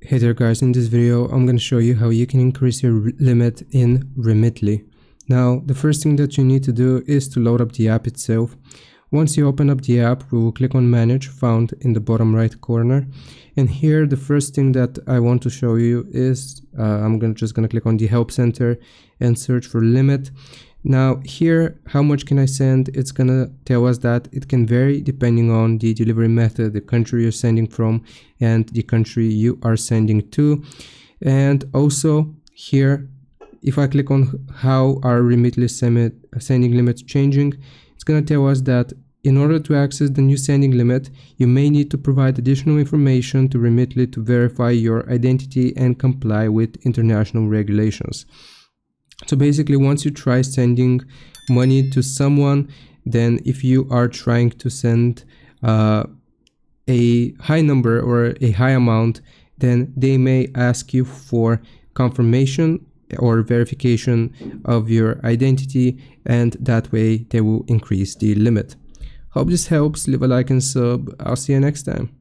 Hey there guys, in this video I'm going to show you how you can increase your limit in Remitly. Now the first thing that you need to do is to load up the app itself. Once you open up the app, we will click on Manage, found in the bottom right corner. And here the first thing that I want to show you is I'm just going to click on the Help Center and search for limit. Now here, how much can I send? It's gonna tell us that it can vary depending on the delivery method, the country you're sending from, and the country you are sending to. And also here, if I click on how our Remitly sending limits changing, it's gonna tell us that in order to access the new sending limit, you may need to provide additional information to Remitly to verify your identity and comply with international regulations. So basically, once you try sending money to someone, then if you are trying to send a high number or a high amount, then they may ask you for confirmation or verification of your identity, and that way they will increase the limit. Hope this helps. Leave a like and sub. I'll see you next time.